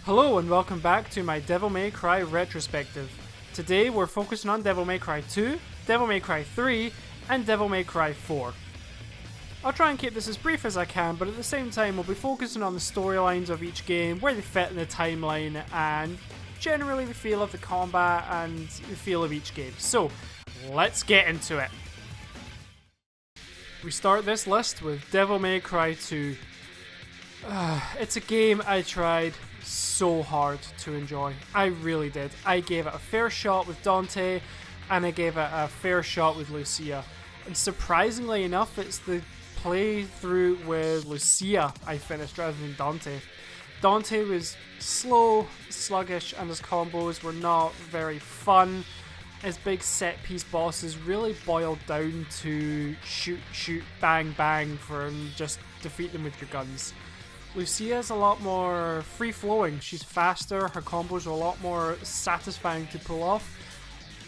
Hello and welcome back to my Devil May Cry retrospective. Today we're focusing on Devil May Cry 2, Devil May Cry 3, and Devil May Cry 4. I'll try and keep this as brief as I can, but at the same time we'll be focusing on the storylines of each game, where they fit in the timeline, and generally the feel of the combat and the feel of each game. So, let's get into it. We start this list with Devil May Cry 2. It's a game I tried so hard to enjoy. I really did. I gave it a fair shot with Dante, and I gave it a fair shot with Lucia. And surprisingly enough, it's the playthrough with Lucia I finished rather than Dante. Dante was slow, sluggish, and his combos were not very fun. His big set-piece bosses really boiled down to shoot, shoot, bang, bang, and just defeat them with your guns. Lucia's a lot more free-flowing, she's faster, her combos are a lot more satisfying to pull off,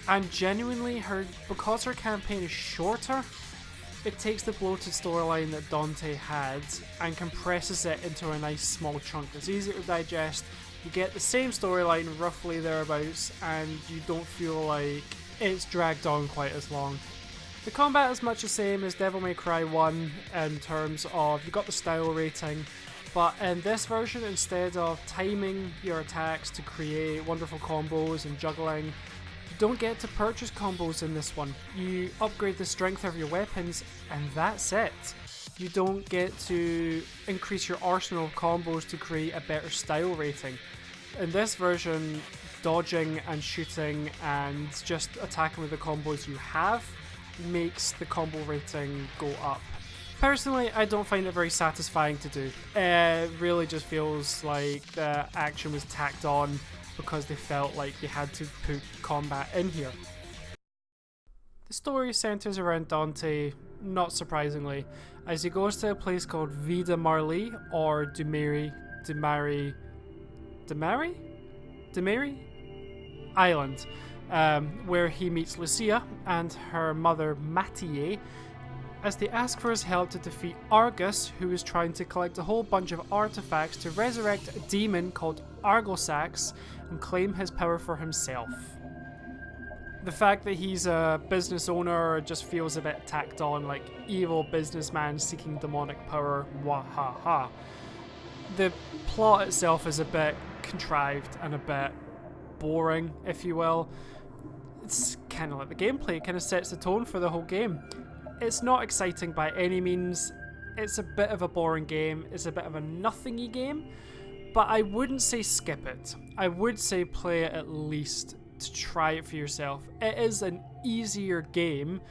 and genuinely, because her campaign is shorter, it takes the bloated storyline that Dante had and compresses it into a nice small chunk. It's easier to digest, you get the same storyline roughly thereabouts, and you don't feel like it's dragged on quite as long. The combat is much the same as Devil May Cry 1 in terms of you got the style rating, but in this version, instead of timing your attacks to create wonderful combos and juggling, you don't get to purchase combos in this one. You upgrade the strength of your weapons and that's it. You don't get to increase your arsenal of combos to create a better style rating. In this version, dodging and shooting and just attacking with the combos you have makes the combo rating go up. Personally, I don't find it very satisfying to do. It really just feels like the action was tacked on because they felt like they had to put combat in here. The story centers around Dante, not surprisingly, as he goes to a place called Vida Marley, or Demary Island, where he meets Lucia and her mother Mattie, as they ask for his help to defeat Argus, who is trying to collect a whole bunch of artifacts to resurrect a demon called Argosax and claim his power for himself. The fact that he's a business owner just feels a bit tacked on, like evil businessman seeking demonic power, wahaha. The plot itself is a bit contrived and a bit boring, if you will. It's kind of like the gameplay, it kind of sets the tone for the whole game. It's not exciting by any means, it's a bit of a boring game, it's a bit of a nothingy game, but I wouldn't say skip it. I would say play it at least to try it for yourself. It is an easier game,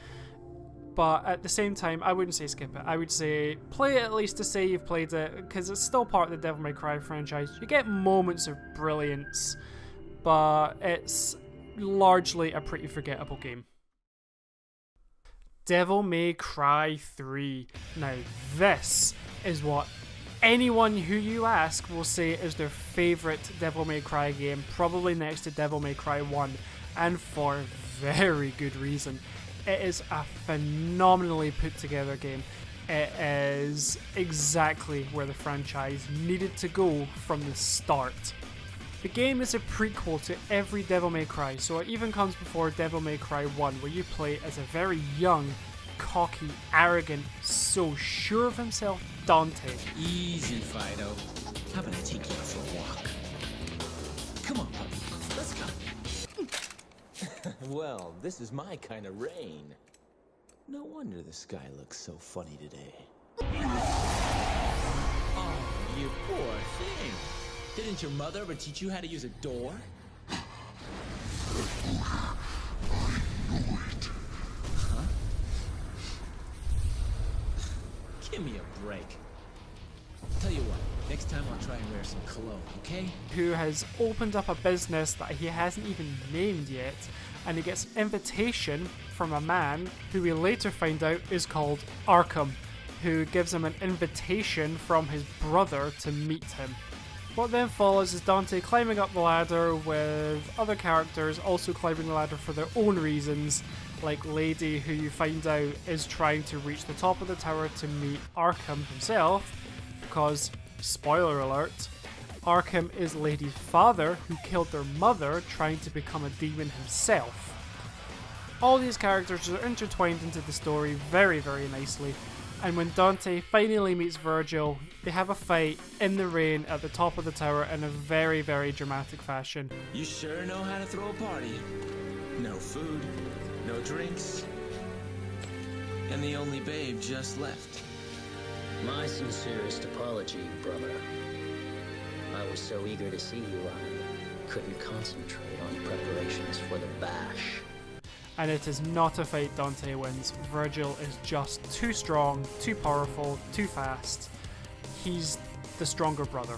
but at the same time, I wouldn't say skip it. I would say play it at least to say you've played it, because it's still part of the Devil May Cry franchise. You get moments of brilliance, but it's largely a pretty forgettable game. Devil May Cry 3. Now this is what anyone who you ask will say is their favourite Devil May Cry game, probably next to Devil May Cry 1, and for very good reason. It is a phenomenally put together game. It is exactly where the franchise needed to go from the start. The game is a prequel to every Devil May Cry, so it even comes before Devil May Cry 1, where you play as a very young, cocky, arrogant, so sure of himself Dante. Easy, Fido. How about I take you for a walk? Come on, puppy. Let's go. Well, this is my kind of rain. No wonder the sky looks so funny today. Oh, you poor thing. Didn't your mother ever teach you how to use a door? Huh? Give me a break. Tell you what, next time I'll try and wear some cologne, okay? Who has opened up a business that he hasn't even named yet, and he gets an invitation from a man who we later find out is called Arkham, who gives him an invitation from his brother to meet him. What then follows is Dante climbing up the ladder with other characters also climbing the ladder for their own reasons, like Lady, who you find out is trying to reach the top of the tower to meet Arkham himself, because, spoiler alert, Arkham is Lady's father, who killed their mother trying to become a demon himself. All these characters are intertwined into the story very, very nicely, and when Dante finally meets Virgil, they have a fight in the rain at the top of the tower in a very, very dramatic fashion. You sure know how to throw a party. No food, no drinks, and the only babe just left. My sincerest apology, brother. I was so eager to see you, I couldn't concentrate on preparations for the bash. And it is not a fight Dante wins. Virgil is just too strong, too powerful, too fast. He's the stronger brother.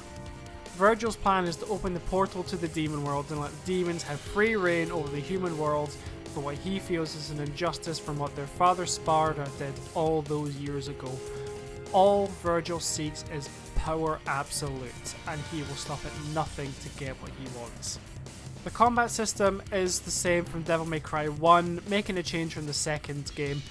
Virgil's plan is to open the portal to the demon world and let demons have free reign over the human world for what he feels is an injustice from what their father Sparta did all those years ago. All Virgil seeks is power absolute, and he will stop at nothing to get what he wants. The combat system is the same from Devil May Cry 1, making a change from the second game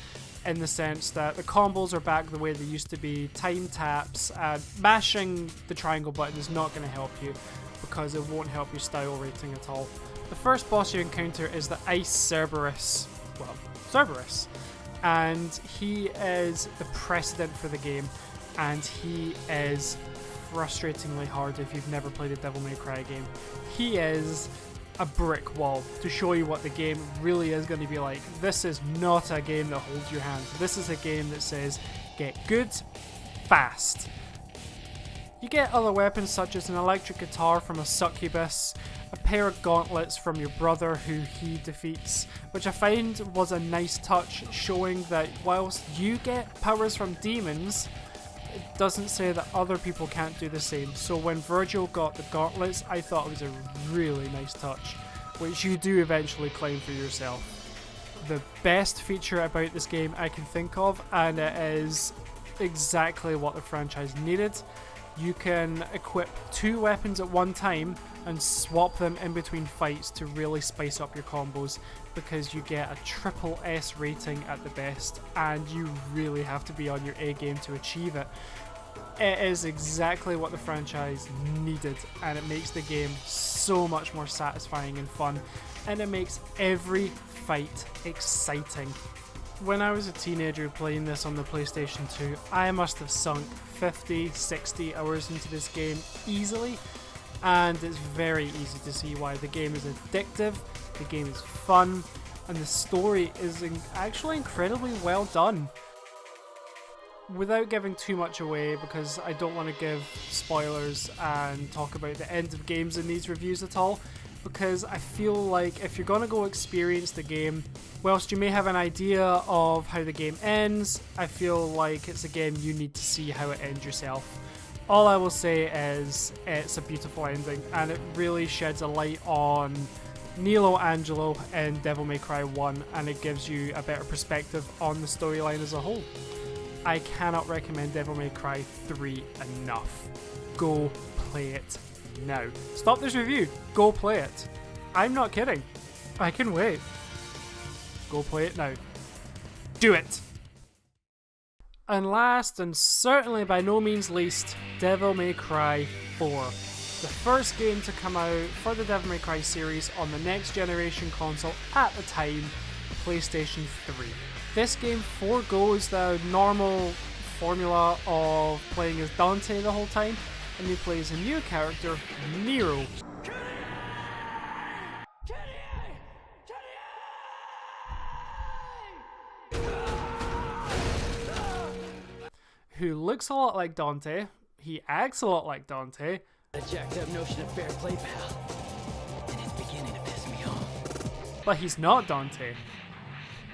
in the sense that the combos are back the way they used to be, time taps, and mashing the triangle button is not going to help you because it won't help your style rating at all. The first boss you encounter is the Ice Cerberus, and he is the precedent for the game, and he is frustratingly hard if you've never played a Devil May Cry game. He is a brick wall to show you what the game really is going to be like. This is not a game that holds your hand. This is a game that says, get good, fast. You get other weapons such as an electric guitar from a succubus, a pair of gauntlets from your brother who he defeats, which I find was a nice touch, showing that whilst you get powers from demons, it doesn't say that other people can't do the same. So when Virgil got the gauntlets, I thought it was a really nice touch, which you do eventually claim for yourself. The best feature about this game I can think of, and it is exactly what the franchise needed, you can equip 2 weapons at one time and swap them in between fights to really spice up your combos, because you get a triple S rating at the best, and you really have to be on your A game to achieve it. It is exactly what the franchise needed, and it makes the game so much more satisfying and fun, and it makes every fight exciting. When I was a teenager playing this on the PlayStation 2, I must have sunk 50, 60 hours into this game easily, and it's very easy to see why. The game is addictive, the game is fun, and the story is actually incredibly well done. Without giving too much away, because I don't want to give spoilers and talk about the end of games in these reviews at all, because I feel like if you're going to go experience the game, whilst you may have an idea of how the game ends, I feel like it's a game you need to see how it ends yourself. All I will say is it's a beautiful ending, and it really sheds a light on Nilo Angelo in Devil May Cry 1, and it gives you a better perspective on the storyline as a whole. I cannot recommend Devil May Cry 3 enough. Go play it now. Stop this review. Go play it. I'm not kidding. I can wait. Go play it now. Do it! And last, and certainly by no means least, Devil May Cry 4. The first game to come out for the Devil May Cry series on the next generation console at the time, PlayStation 3. This game forgoes the normal formula of playing as Dante the whole time, and he plays a new character, Nero. Who looks a lot like Dante, he acts a lot like Dante. A jacked up notion of fair play, pal. And it's beginning to piss me off. But he's not Dante.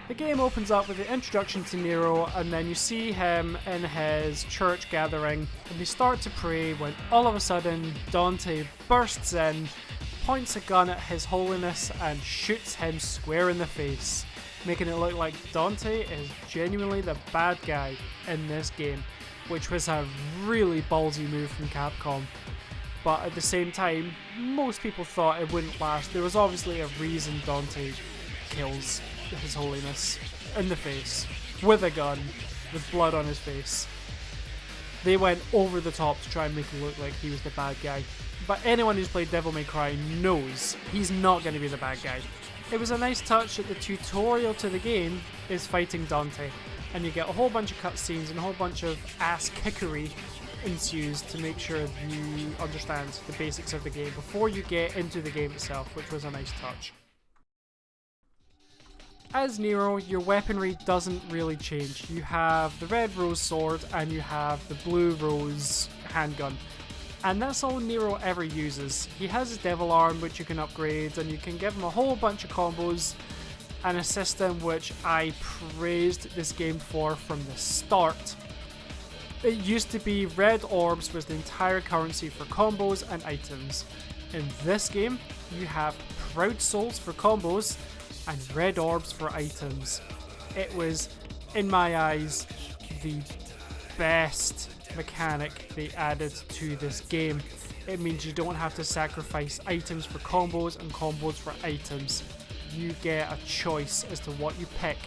The game opens up with the introduction to Nero, and then you see him in his church gathering, and they start to pray when all of a sudden Dante bursts in, points a gun at His Holiness, and shoots him square in the face, making it look like Dante is genuinely the bad guy in this game, which was a really ballsy move from Capcom. But at the same time, most people thought it wouldn't last. There was obviously a reason Dante kills His Holiness in the face, with a gun, with blood on his face. They went over the top to try and make it look like he was the bad guy. but anyone who's played Devil May Cry knows he's not going to be the bad guy. It was a nice touch that the tutorial to the game is fighting Dante, and you get a whole bunch of cutscenes and a whole bunch of ass kickery ensues to make sure you understand the basics of the game before you get into the game itself, which was a nice touch. As Nero, your weaponry doesn't really change. You have the red rose sword and you have the blue rose handgun. And that's all Nero ever uses. He has his devil arm, which you can upgrade, and you can give him a whole bunch of combos and a system which I praised this game for from the start. It used to be red orbs was the entire currency for combos and items. In this game, you have proud souls for combos and red orbs for items. It was, in my eyes, the best mechanic they added to this game. It means you don't have to sacrifice items for combos and combos for items. You get a choice as to what you pick,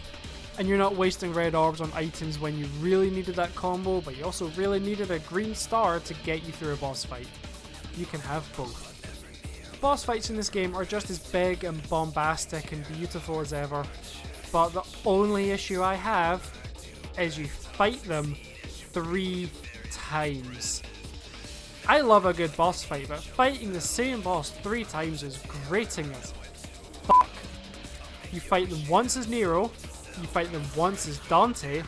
and you're not wasting red orbs on items when you really needed that combo, but you also really needed a green star to get you through a boss fight. You can have both. Boss fights in this game are just as big and bombastic and beautiful as ever, but the only issue I have is you fight them 3 times. I love a good boss fight, but fighting the same boss 3 times is grating as fuck. You fight them once as Nero, you fight them once as Dante,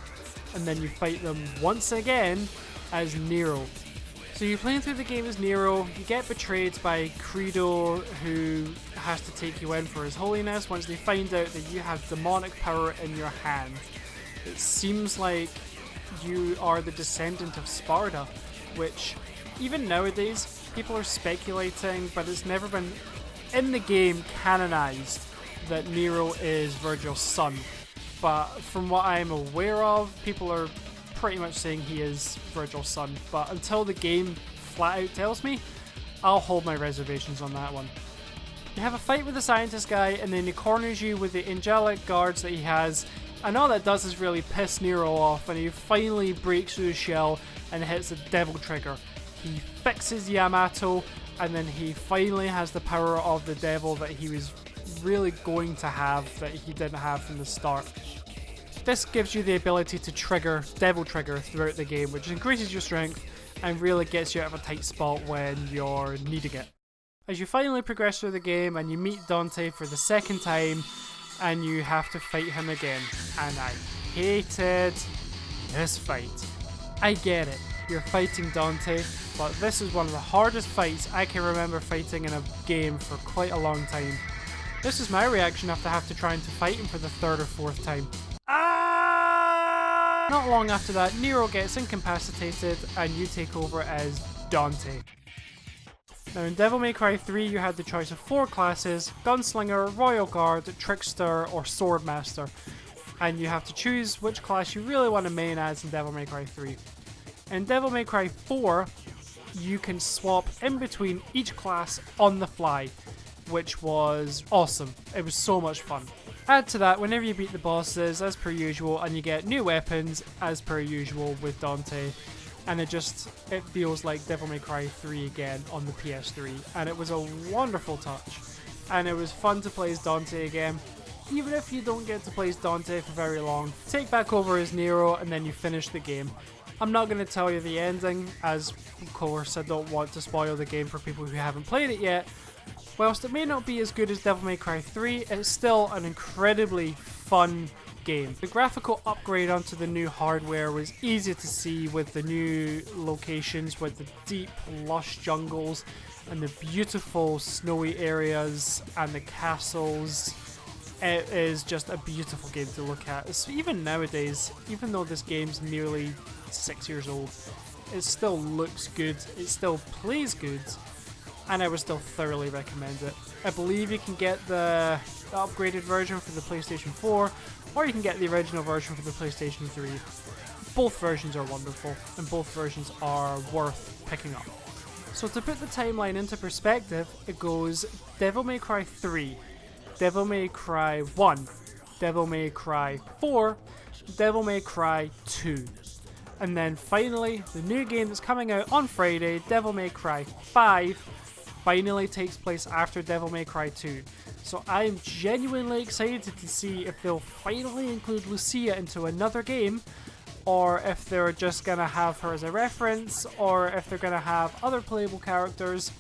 and then you fight them once again as Nero. So you're playing through the game as Nero, you get betrayed by Credo, who has to take you in for his holiness once they find out that you have demonic power in your hand. It seems like you are the descendant of Sparta, which even nowadays people are speculating, but it's never been in the game canonized that Nero is Virgil's son. But from what I'm aware of, people are pretty much saying he is Virgil's son, but until the game flat out tells me, I'll hold my reservations on that one. You have a fight with the scientist guy, and then he corners you with the angelic guards that he has, and all that does is really piss Nero off, and he finally breaks through his shell and hits the devil trigger. He fixes Yamato, and then he finally has the power of the devil that he was really going to have, that he didn't have from the start. This gives you the ability to trigger Devil Trigger throughout the game, which increases your strength and really gets you out of a tight spot when you're needing it. As you finally progress through the game and you meet Dante for the second time, and you have to fight him again, and I hated this fight. I get it, you're fighting Dante, but this is one of the hardest fights I can remember fighting in a game for quite a long time. This is my reaction after having to trying to fight him for the 3rd or 4th time. Not long after that, Nero gets incapacitated and you take over as Dante. Now in Devil May Cry 3 you had the choice of 4 classes: Gunslinger, Royal Guard, Trickster or Swordmaster, and you have to choose which class you really want to main as in Devil May Cry 3. In Devil May Cry 4 you can swap in between each class on the fly, which was awesome. It was so much fun. Add to that, whenever you beat the bosses, as per usual, and you get new weapons, as per usual with Dante, and it feels like Devil May Cry 3 again on the PS3, and it was a wonderful touch, and it was fun to play as Dante again. Even if you don't get to play as Dante for very long, take back over as Nero, and then you finish the game. I'm not going to tell you the ending, as of course I don't want to spoil the game for people who haven't played it yet. Whilst it may not be as good as Devil May Cry 3, it's still an incredibly fun game. The graphical upgrade onto the new hardware was easy to see with the new locations, with the deep, lush jungles and the beautiful snowy areas and the castles. It is just a beautiful game to look at. Even nowadays, even though this game's nearly 6 years old, it still looks good, it still plays good, and I would still thoroughly recommend it. I believe you can get the upgraded version for the PlayStation 4, or you can get the original version for the PlayStation 3. Both versions are wonderful, and both versions are worth picking up. So to put the timeline into perspective, it goes Devil May Cry 3, Devil May Cry 1, Devil May Cry 4, Devil May Cry 2. And then finally, the new game that's coming out on Friday, Devil May Cry 5, finally takes place after Devil May Cry 2. So I am genuinely excited to see if they'll finally include Lucia into another game, or if they're just gonna have her as a reference, or if they're gonna have other playable characters.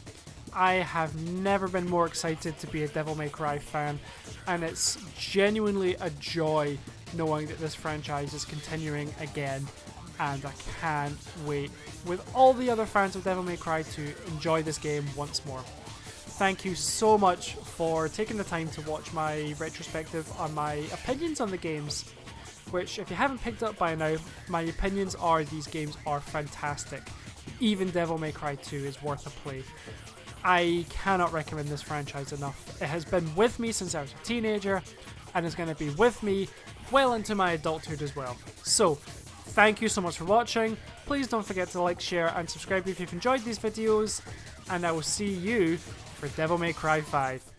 I have never been more excited to be a Devil May Cry fan, and it's genuinely a joy knowing that this franchise is continuing again, and I can't wait with all the other fans of Devil May Cry to enjoy this game once more. Thank you so much for taking the time to watch my retrospective on my opinions on the games, which, if you haven't picked up by now, my opinions are these games are fantastic. Even Devil May Cry 2 is worth a play. I cannot recommend this franchise enough. It has been with me since I was a teenager, and is going to be with me well into my adulthood as well. So, thank you so much for watching. Please don't forget to like, share, and subscribe if you've enjoyed these videos, and I will see you for Devil May Cry 5.